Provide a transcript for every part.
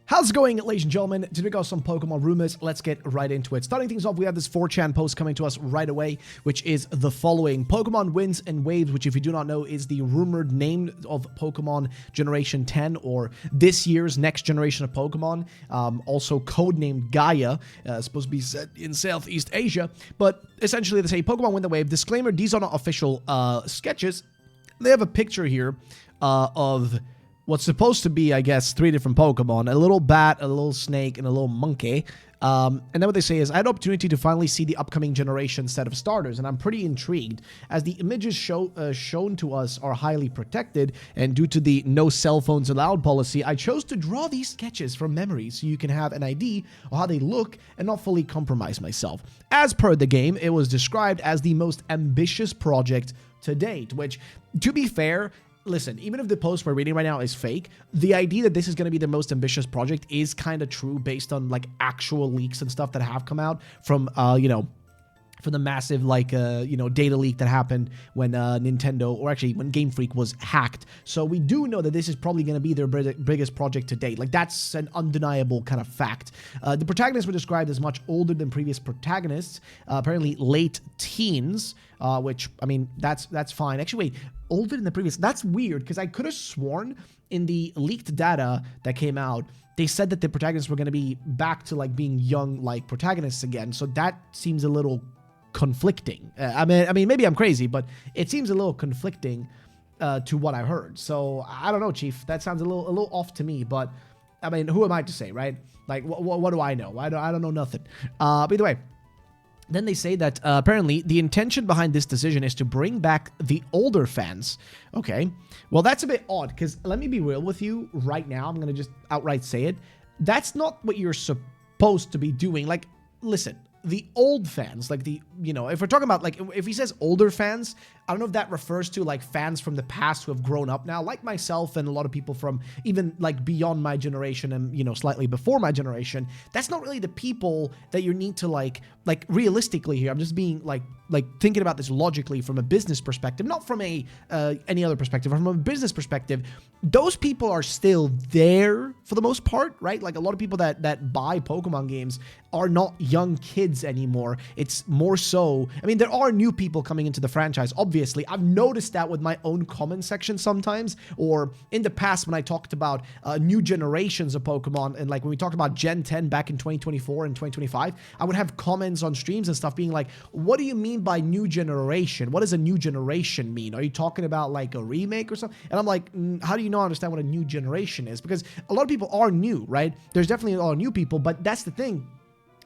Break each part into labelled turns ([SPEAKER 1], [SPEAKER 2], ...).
[SPEAKER 1] How's it going, ladies and gentlemen? Today we got some Pokemon rumors. Let's get right into it. Starting things off, we have this 4chan post coming to us right away, which is the following. Pokemon Winds and Waves, which if you do not know is the rumored name of Pokemon Generation 10, or this year's next generation of Pokemon. Also codenamed Gaia, supposed to be set in Southeast Asia. But essentially they say Pokemon Wind and Wave. Disclaimer, these are not official sketches. They have a picture here of what's supposed to be, I guess, 3 different Pokemon. A little bat, a little snake, and a little monkey. And then what they say is, I had the opportunity to finally see the upcoming generation set of starters, and I'm pretty intrigued, as the images shown to us are highly protected, and due to the no cell phones allowed policy, I chose to draw these sketches from memory so you can have an idea of how they look and not fully compromise myself. As per the game, it was described as the most ambitious project to date, which, to be fair, listen, even if the post we're reading right now is fake, the idea that this is going to be the most ambitious project is kind of true based on, like, actual leaks and stuff that have come out from, from the massive, like, data leak that happened when Nintendo, or actually when Game Freak was hacked. So we do know that this is probably going to be their biggest project to date. Like, that's an undeniable kind of fact. The protagonists were described as much older than previous protagonists, apparently late teens, which, I mean, that's fine. Actually, wait, older than the previous, that's weird, because I could have sworn in the leaked data that came out, they said that the protagonists were going to be back to, like, being young, like, protagonists again. So that seems a little conflicting. I mean, maybe I'm crazy, but it seems a little conflicting to what I heard. So I don't know, Chief. That sounds a little off to me. But I mean, who am I to say, right? Like, what do I know? I don't know nothing. But either way, then they say that apparently the intention behind this decision is to bring back the older fans. Okay, well, that's a bit odd, because let me be real with you right now. I'm gonna just outright say it. That's not what you're supposed to be doing. Like, listen. The old fans, like if we're talking about, like, if he says older fans, I don't know if that refers to, like, fans from the past who have grown up now, like myself and a lot of people from even, like, beyond my generation and, slightly before my generation. That's not really the people that you need to, like realistically here. I'm just being, like thinking about this logically from a business perspective, not from a any other perspective, from a business perspective. Those people are still there for the most part, right? Like, a lot of people that buy Pokemon games are not young kids anymore. It's more so, I mean, there are new people coming into the franchise, obviously. I've noticed that with my own comment section sometimes, or in the past when I talked about new generations of Pokemon, and, like, when we talked about Gen 10 back in 2024 and 2025, I would have comments on streams and stuff being like, what do you mean by new generation? What does a new generation mean? Are you talking about, like, a remake or something? And I'm like, how do you not understand what a new generation is? Because a lot of people are new, right? There's definitely a lot of new people, but that's the thing.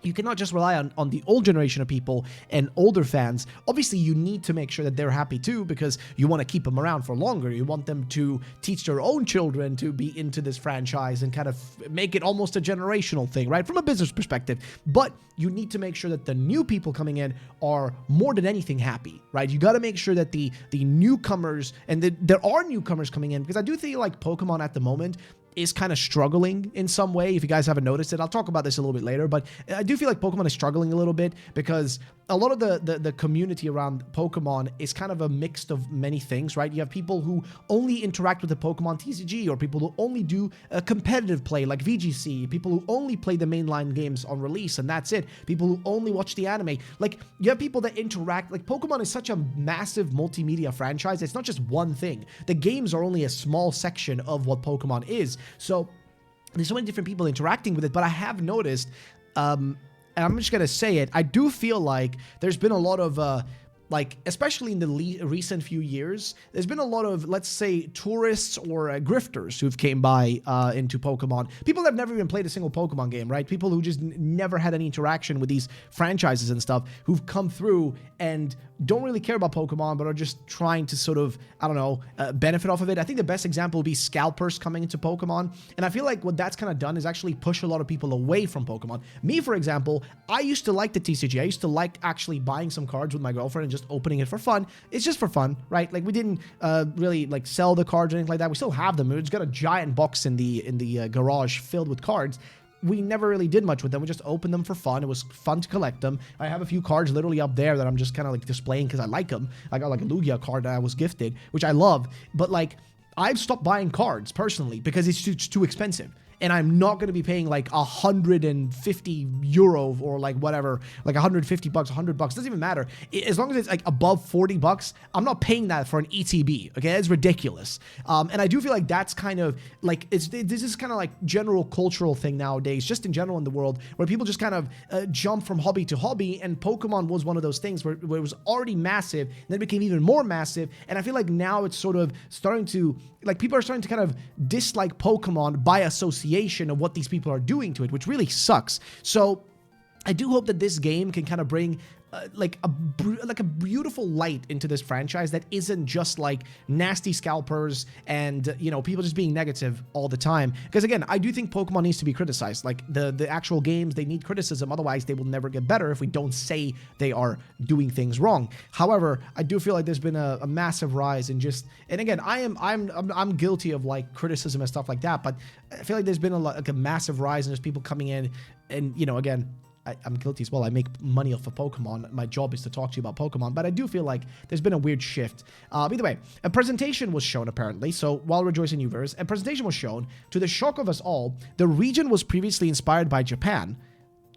[SPEAKER 1] You cannot just rely on the old generation of people and older fans. Obviously, you need to make sure that they're happy too, because you want to keep them around for longer. You want them to teach their own children to be into this franchise and kind of make it almost a generational thing, right? From a business perspective. But you need to make sure that the new people coming in are more than anything happy, right? You got to make sure that the newcomers, and there are newcomers coming in, because I do feel like Pokemon at the moment is kind of struggling in some way. If you guys haven't noticed it, I'll talk about this a little bit later, but I do feel like Pokemon is struggling a little bit, because a lot of the community around Pokemon is kind of a mix of many things, right? You have people who only interact with the Pokemon TCG, or people who only do a competitive play like VGC, people who only play the mainline games on release, and that's it. People who only watch the anime. Like, you have people that interact. Like, Pokemon is such a massive multimedia franchise. It's not just one thing. The games are only a small section of what Pokemon is. So there's so many different people interacting with it, but I have noticed, and I'm just going to say it, I do feel like there's been a lot of, like, especially in the recent few years, there's been a lot of, let's say, tourists or grifters who've came by into Pokemon. People that have never even played a single Pokemon game, right? People who just never had any interaction with these franchises and stuff, who've come through and don't really care about Pokemon, but are just trying to sort of, I don't know, benefit off of it. I think the best example would be scalpers coming into Pokemon. And I feel like what that's kind of done is actually push a lot of people away from Pokemon. Me, for example, I used to like the TCG. I used to like actually buying some cards with my girlfriend and just opening it for fun. It's just for fun, right? Like, we didn't really, like, sell the cards or anything like that. We still have them. We just got a giant box in the garage filled with cards. We never really did much with them. We just opened them for fun. It was fun to collect them. I have a few cards literally up there that I'm just kind of, like, displaying because I like them. I got, like, a Lugia card that I was gifted, which I love. But, like, I've stopped buying cards personally because it's too expensive. and I'm not going to be paying like 150 euro or like whatever, like 150 bucks, 100 bucks, doesn't even matter. As long as it's like above 40 bucks, I'm not paying that for an ETB. Okay, it's ridiculous. And I do feel like that's kind of like, this is kind of like general cultural thing nowadays, just in general in the world, where people just kind of jump from hobby to hobby, and Pokemon was one of those things where it was already massive, and then it became even more massive, and I feel like now it's sort of starting to, like, people are starting to kind of dislike Pokemon by association of what these people are doing to it, which really sucks. So I do hope that this game can kind of bring like a beautiful light into this franchise that isn't just like nasty scalpers and, you know, people just being negative all the time. Because again, I do think Pokemon needs to be criticized. Like the actual games, they need criticism. Otherwise, they will never get better if we don't say they are doing things wrong. However, I do feel like there's been a massive rise in just, and again, I'm guilty of like criticism and stuff like that, but I feel like there's been a massive rise, and there's people coming in, and, you know, again, I'm guilty as well. I make money off of Pokemon. My job is to talk to you about Pokemon, but I do feel like there's been a weird shift. Either way, a presentation was shown apparently. So while rejoicing new viewers, a presentation was shown. To the shock of us all, the region was previously inspired by Japan.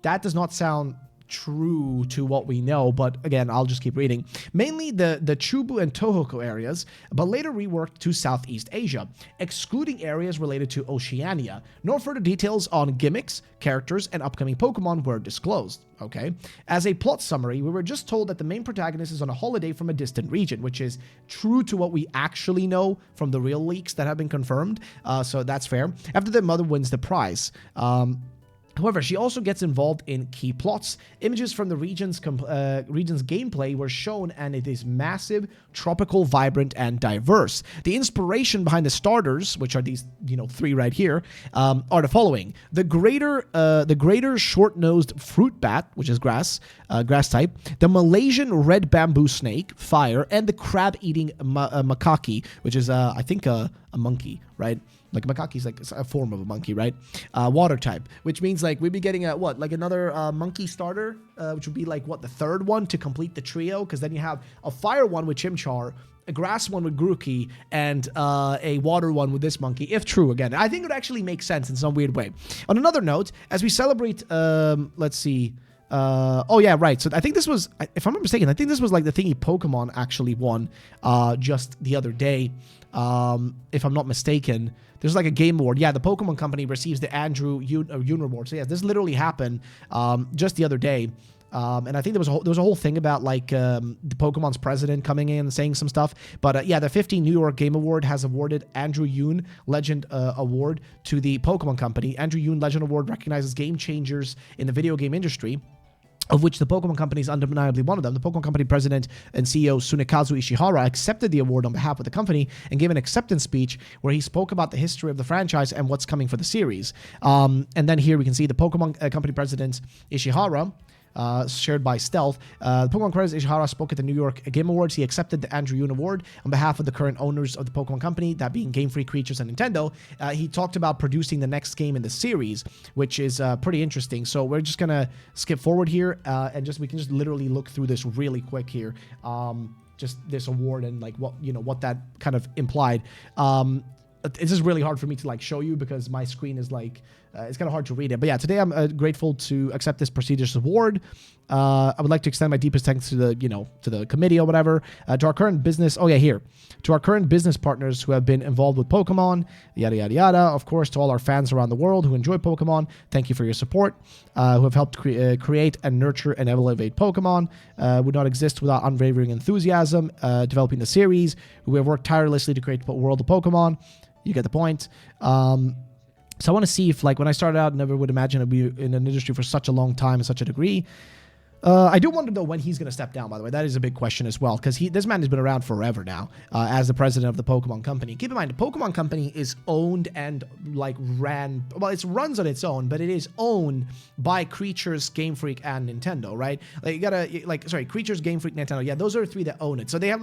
[SPEAKER 1] That does not sound true to what we know, but again, I'll just keep reading. Mainly the Chubu and Tohoku areas, but later reworked to Southeast Asia, excluding areas related to Oceania. No further details on gimmicks, characters, and upcoming Pokemon were disclosed. Okay. As a plot summary, we were just told that the main protagonist is on a holiday from a distant region, which is true to what we actually know from the real leaks that have been confirmed. So that's fair. After their mother wins the prize. However, she also gets involved in key plots. Images from the region's gameplay were shown, and it is massive, tropical, vibrant, and diverse. The inspiration behind the starters, which are these, you know, 3 right here, are the following: the greater short-nosed fruit bat, which is grass type, the Malaysian red bamboo snake, fire, and the crab-eating macaque, which is I think a monkey, right? Like a macaque is like a form of a monkey, right? Water type, which means like we'd be getting like another monkey starter, which would be like the 3rd one to complete the trio, because then you have a fire one with Chimchar, a grass one with Grookey, and a water one with this monkey, if true. Again, I think it would actually make sense in some weird way. On another note, as we celebrate, let's see. Oh yeah, right. So I think this was, if I'm not mistaken, I think this was like the thingy Pokemon actually won just the other day. If I'm not mistaken, there's like a game award. Yeah, the Pokemon Company receives the Andrew Yoon award. So yeah, this literally happened just the other day. And I think there was a whole thing about like the Pokemon's president coming in and saying some stuff. But yeah, the 15 New York Game Award has awarded Andrew Yoon Legend Award to the Pokemon Company. Andrew Yoon Legend Award recognizes game changers in the video game industry, of which the Pokemon Company is undeniably one of them. The Pokemon Company president and CEO Tsunekazu Ishihara accepted the award on behalf of the company and gave an acceptance speech where he spoke about the history of the franchise and what's coming for the series. And then here we can see the Pokemon Company president Ishihara, shared by Stealth. The Pokemon President Ishihara spoke at the New York Game Awards. He accepted the Andrew Yoon Award on behalf of the current owners of the Pokemon Company, that being Game Freak, Creatures, and Nintendo. He talked about producing the next game in the series, which is pretty interesting. So we're just gonna skip forward here, and we can just literally look through this really quick here. Just this award and like what that kind of implied. It's just really hard for me to like show you because my screen is like it's kind of hard to read it. But yeah, today I'm grateful to accept this prestigious award. I would like to extend my deepest thanks to the committee or whatever, to our current business. Oh yeah, here. To our current business partners who have been involved with Pokemon, yada yada yada. Of course, to all our fans around the world who enjoy Pokemon, thank you for your support. Who have helped create and nurture and elevate Pokemon. Would not exist without unwavering enthusiasm, developing the series. Who have worked tirelessly to create the world of Pokemon. You get the point. So I want to see if, like, when I started out, I never would imagine I'd be in an industry for such a long time and such a degree. I do wonder, though, when he's going to step down, by the way. That is a big question as well, because this man has been around forever now as the president of the Pokemon Company. Keep in mind, the Pokemon Company is owned and, like, it runs on its own, but it is owned by Creatures, Game Freak, and Nintendo, right? Like, Creatures, Game Freak, Nintendo. Yeah, those are the 3 that own it. So they have,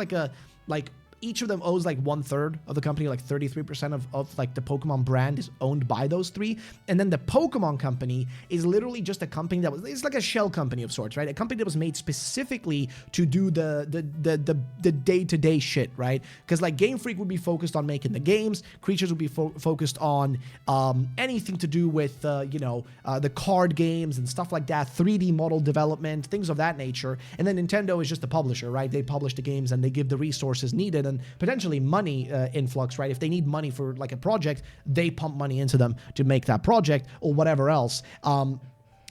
[SPEAKER 1] each of them owes like 1/3 of the company, like 33% of like the Pokemon brand is owned by those three. And then the Pokemon company is literally just a company that was, it's like a shell company of sorts, right? A company that was made specifically to do the day-to-day shit, right? Because like Game Freak would be focused on making the games, Creatures would be focused on anything to do with, the card games and stuff like that, 3D model development, things of that nature. And then Nintendo is just the publisher, right? They publish the games and they give the resources needed and potentially money influx, right? If they need money for like a project, they pump money into them to make that project or whatever else.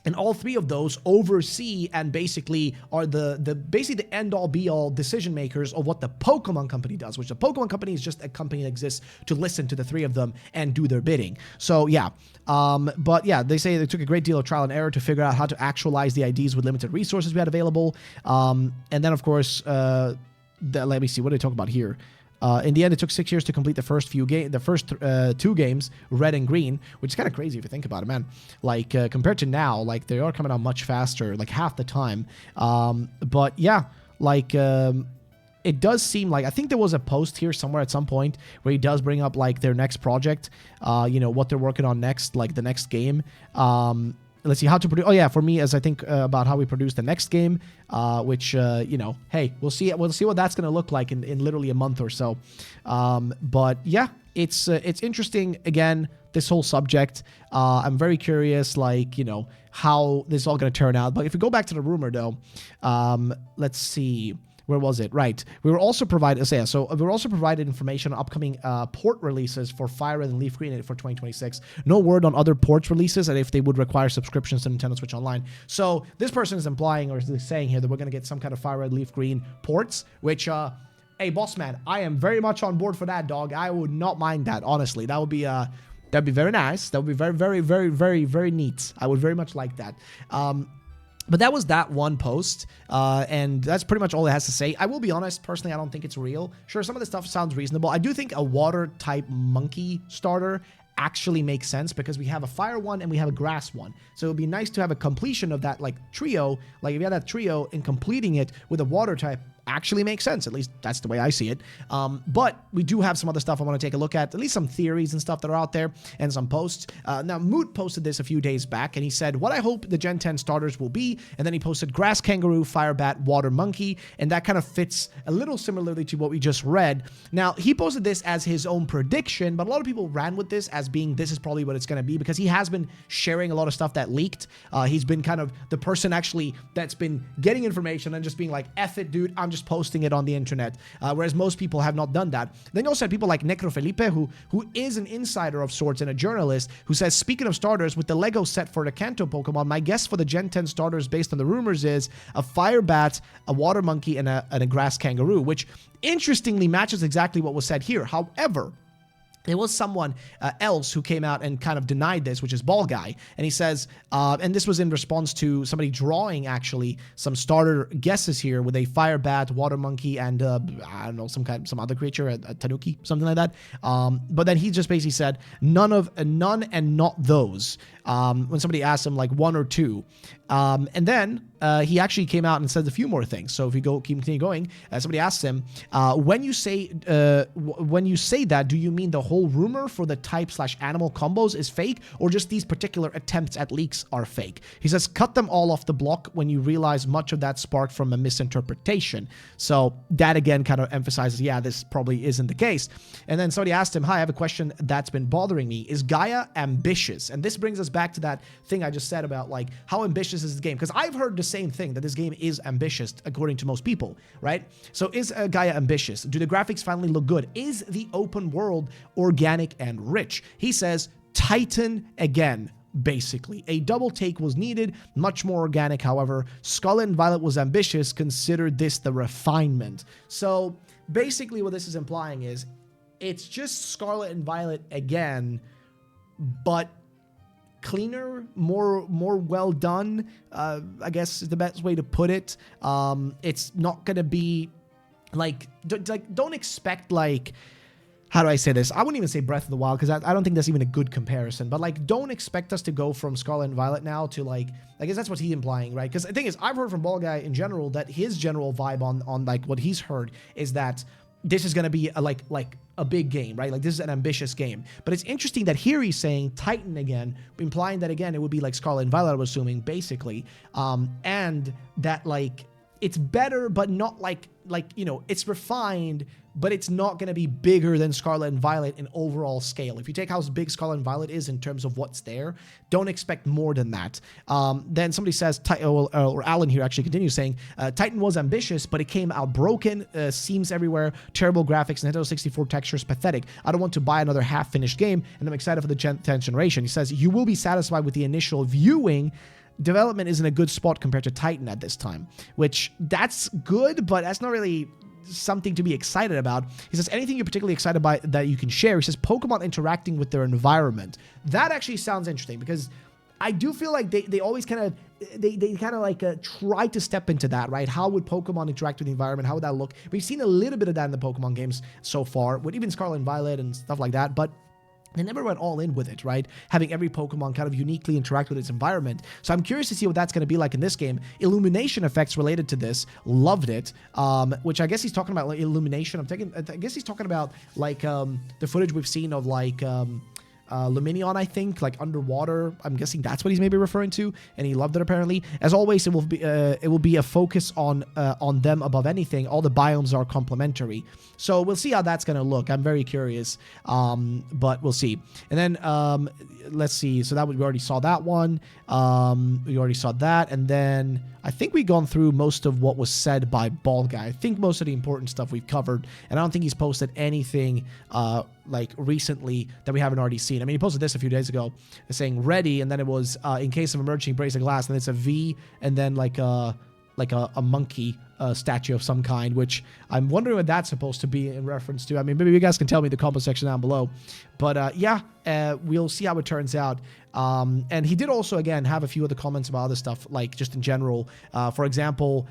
[SPEAKER 1] And all three of those oversee and basically are basically the end-all be-all decision makers of what the Pokemon company does, which the Pokemon company is just a company that exists to listen to the three of them and do their bidding. So yeah, but yeah, they say they took a great deal of trial and error to figure out how to actualize the IDs with limited resources we had available. And then of course, let me see, what did I talk about here? In the end, it took 6 years to complete the first two games, Red and Green, which is kind of crazy if you think about it, man. Like, compared to now, like, they are coming out much faster, like, half the time. But, yeah, like, it does seem like, I think there was a post here somewhere at some point where he does bring up, like, their next project, what they're working on next, like, the next game. Let's see how to produce. Oh yeah, for me, as I think about how we produce the next game, which hey, we'll see. We'll see what that's going to look like in literally a month or so. But yeah, it's interesting. Again, this whole subject. I'm very curious, like how this is all going to turn out. But if we go back to the rumor though, let's see. Where was it? Right. We were also provided, we were also provided information on upcoming port releases for Fire Red and Leaf Green for 2026. No word on other ports releases and if they would require subscriptions to Nintendo Switch Online. So this person is implying or is saying here that we're going to get some kind of Fire Red, Leaf Green ports, which, hey, boss man, I am very much on board for that, dog. I would not mind that, honestly. That would be, that'd be very nice. That would be very, very, very, very, very neat. I would very much like that. But that was that one post, and that's pretty much all it has to say. I will be honest, personally, I don't think it's real. Sure, some of the stuff sounds reasonable. I do think a water-type monkey starter actually makes sense because we have a fire one and we have a grass one. So it would be nice to have a completion of that, like, trio. Like, if you had that trio and completing it with a water type actually makes sense. At least that's the way I see it. But we do have some other stuff I want to take a look at least some theories and stuff that are out there and some posts. Now, Moot posted this a few days back and he said, what I hope the Gen 10 starters will be. And then he posted Grass Kangaroo, Fire Bat, Water Monkey. And that kind of fits a little similarly to what we just read. Now, he posted this as his own prediction, but a lot of people ran with this as being this is probably what it's going to be because he has been sharing a lot of stuff that leaked. He's been kind of the person actually that's been getting information and just being like, F it, dude, I'm just posting it on the internet, whereas most people have not done that. Then you also had people like Necro Felipe, who is an insider of sorts and a journalist, who says, speaking of starters, with the Lego set for the Kanto Pokemon, my guess for the Gen 10 starters based on the rumors is a Fire Bat, a Water Monkey, and a Grass Kangaroo, which interestingly matches exactly what was said here. However, there was someone else who came out and kind of denied this, which is Ball Guy. And he says, and this was in response to somebody drawing, actually, some starter guesses here with a Fire Bat, Water Monkey, and, I don't know, some other creature, a Tanuki, something like that. But then he just basically said, none and not those, when somebody asked him, like, one or two. And then he actually came out and said a few more things. So if you continue going, somebody asked him, when you say that, do you mean the whole rumor for the type/animal combos is fake, or just these particular attempts at leaks are fake? He says, cut them all off the block when you realize much of that sparked from a misinterpretation. So that again kind of emphasizes, yeah, this probably isn't the case. And then somebody asked him, hi, I have a question that's been bothering me. Is Gaia ambitious? And this brings us back to that thing I just said about, like, how ambitious is the game? Because I've heard the same thing, that this game is ambitious according to most people, right? So is Gaia ambitious? Do the graphics finally look good? Is the open world organic and rich? He says, Titan again. Basically, a double take was needed, much more organic. However, Scarlet and Violet was ambitious. Consider this the refinement. So basically what this is implying is it's just Scarlet and Violet again, but cleaner, more well done, I guess is the best way to put it. It's not gonna be like don't expect, like, how do I say this? I wouldn't even say Breath of the Wild, because I don't think that's even a good comparison. But, like, don't expect us to go from Scarlet and Violet now to, like, I guess that's what he's implying, right? Because the thing is, I've heard from Ball Guy in general that his general vibe on like, what he's heard is that this is going to be like a big game, right? Like this is an ambitious game. But it's interesting that here he's saying Titan again, implying that again, it would be like Scarlet and Violet, I'm assuming, basically. And that like, it's better, but not like, you know, it's refined, but it's not going to be bigger than Scarlet and Violet in overall scale. If you take how big Scarlet and Violet is in terms of what's there, don't expect more than that. Then somebody says, or Alan here actually continues saying, Titan was ambitious, but it came out broken, seams everywhere, terrible graphics, Nintendo 64 textures, pathetic. I don't want to buy another half-finished game, and I'm excited for the 10th generation. He says, you will be satisfied with the initial viewing. Development is in a good spot compared to Titan at this time, which that's good, but that's not really something to be excited about. He says, anything you're particularly excited by that you can share? He says, Pokemon interacting with their environment. That actually sounds interesting because I do feel like they always kind of, they kind of like try to step into that, right? How would Pokemon interact with the environment? How would that look? We've seen a little bit of that in the Pokemon games so far, with even Scarlet and Violet and stuff like that, but they never went all in with it, right? Having every Pokemon kind of uniquely interact with its environment. So I'm curious to see what that's going to be like in this game. Illumination effects related to this, loved it. Which I guess he's talking about like illumination. I guess he's talking about like the footage we've seen of like Luminion, I think, like underwater. I'm guessing that's what he's maybe referring to, and he loved it apparently. As always, it will be a focus on them above anything. All the biomes are complementary, so we'll see how that's gonna look. I'm very curious, but we'll see. And then let's see. So that we already saw that one. We already saw that, and then I think we've gone through most of what was said by Bald Guy. I think most of the important stuff we've covered, and I don't think he's posted anything like recently that we haven't already seen. I mean, he posted this a few days ago saying ready, and then it was in case of emergency, brace of glass, and it's a V, and then like a monkey statue of some kind, which I'm wondering what that's supposed to be in reference to. I mean, maybe you guys can tell me in the comment section down below. But yeah, we'll see how it turns out. And he did also, again, have a few other comments about other stuff, like just in general. For example,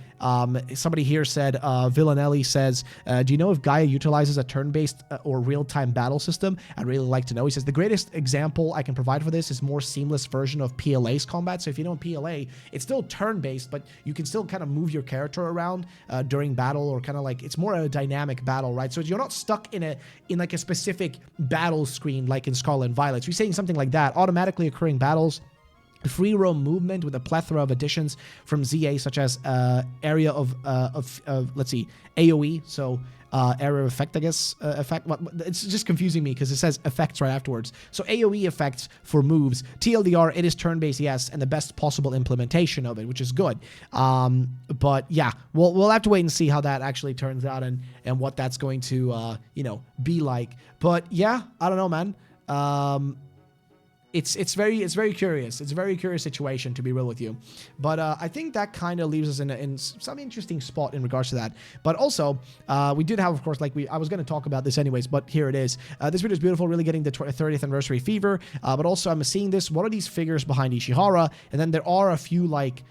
[SPEAKER 1] somebody here said, Villanelli says, do you know if Gaia utilizes a turn-based or real-time battle system? I'd really like to know. He says, the greatest example I can provide for this is more seamless version of PLA's combat. So if you know PLA, it's still turn-based, but you can still kind of move your character around during battle, or kind of like, it's more a dynamic battle, right? So you're not stuck in like a specific battle screen like in Scarlet and Violet. So he's saying something like that, automatically occurring battles, free roam movement with a plethora of additions from ZA, such as area of let's see, AoE, so area of effect, I guess, effect. It's just confusing me because it says effects right afterwards. So AoE effects for moves. TLDR, it is turn-based, yes, and the best possible implementation of it, which is good. But yeah, we'll have to wait and see how that actually turns out and what that's going to you know, be like. But yeah, I don't know, man. It's very curious. It's a very curious situation, to be real with you. But I think that kind of leaves us in some interesting spot in regards to that. But also, we did have, of course, like I was going to talk about this anyways, but here it is. This video is beautiful, really getting the 30th anniversary fever. But also, I'm seeing this. What are these figures behind Ishihara? And then there are a few like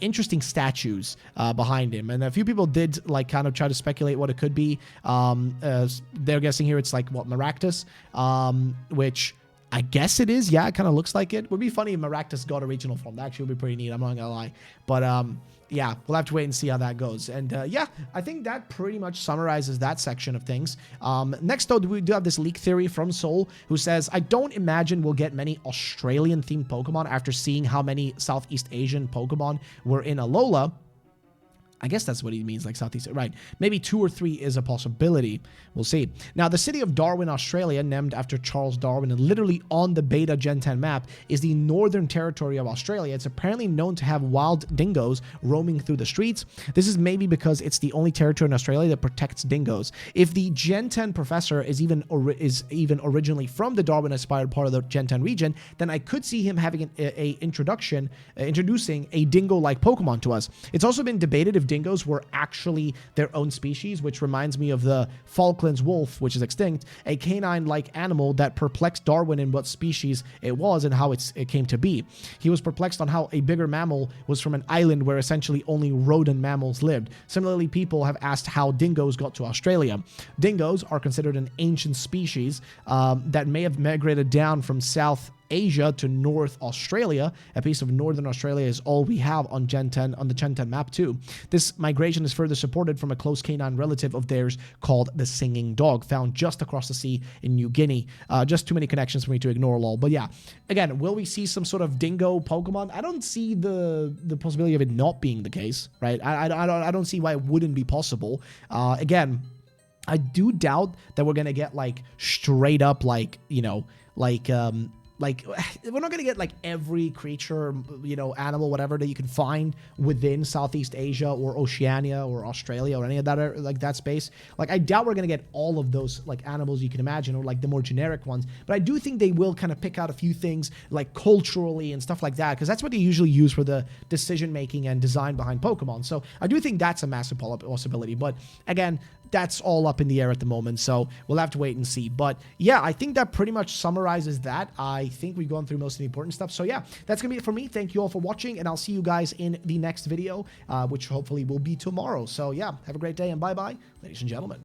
[SPEAKER 1] interesting statues behind him, and a few people did like kind of try to speculate what it could be. They're guessing here it's like what, Maractus, which I guess it is. Yeah, it kind of looks like it. Would be funny if Maractus got a regional form. That actually would be pretty neat. I'm not gonna lie. But yeah, we'll have to wait and see how that goes. And yeah, I think that pretty much summarizes that section of things. Next, though, we do have this leak theory from Soul, who says, I don't imagine we'll get many Australian-themed Pokemon after seeing how many Southeast Asian Pokemon were in Alola. I guess that's what he means, like Southeast, right? Maybe 2 or 3 is a possibility. We'll see. Now, the city of Darwin, Australia, named after Charles Darwin and literally on the beta Gen 10 map, is the Northern Territory of Australia. It's apparently known to have wild dingoes roaming through the streets. This is maybe because it's the only territory in Australia that protects dingoes. If the Gen 10 professor is even originally from the Darwin-inspired part of the Gen 10 region, then I could see him having introducing a dingo-like Pokemon to us. It's also been debated if dingoes were actually their own species, which reminds me of the Falklands wolf, which is extinct, a canine-like animal that perplexed Darwin in what species it was and how it came to be. He was perplexed on how a bigger mammal was from an island where essentially only rodent mammals lived. Similarly, people have asked how dingoes got to Australia. Dingoes are considered an ancient species that may have migrated down from South Asia to North Australia. A piece of Northern Australia is all we have on Gen 10, on the Gen 10 map too. This migration is further supported from a close canine relative of theirs called the Singing Dog, found just across the sea in New Guinea. Just too many connections for me to ignore, lol. But yeah, again, will we see some sort of dingo Pokemon? I don't see the possibility of it not being the case, right? I don't see why it wouldn't be possible. Again, I do doubt that we're gonna get like straight up like, you know, like we're not gonna get like every creature, you know, animal, whatever that you can find within Southeast Asia or Oceania or Australia or any of that, like that space. Like I doubt we're gonna get all of those like animals you can imagine, or like the more generic ones. But I do think they will kind of pick out a few things like culturally and stuff like that, because that's what they usually use for the decision making and design behind Pokemon. So I do think that's a massive possibility. But again, that's all up in the air at the moment, so we'll have to wait and see. But yeah, I think that pretty much summarizes that. I think we've gone through most of the important stuff. So yeah, that's gonna be it for me. Thank you all for watching, and I'll see you guys in the next video, which hopefully will be tomorrow. So yeah, have a great day, and bye-bye, ladies and gentlemen.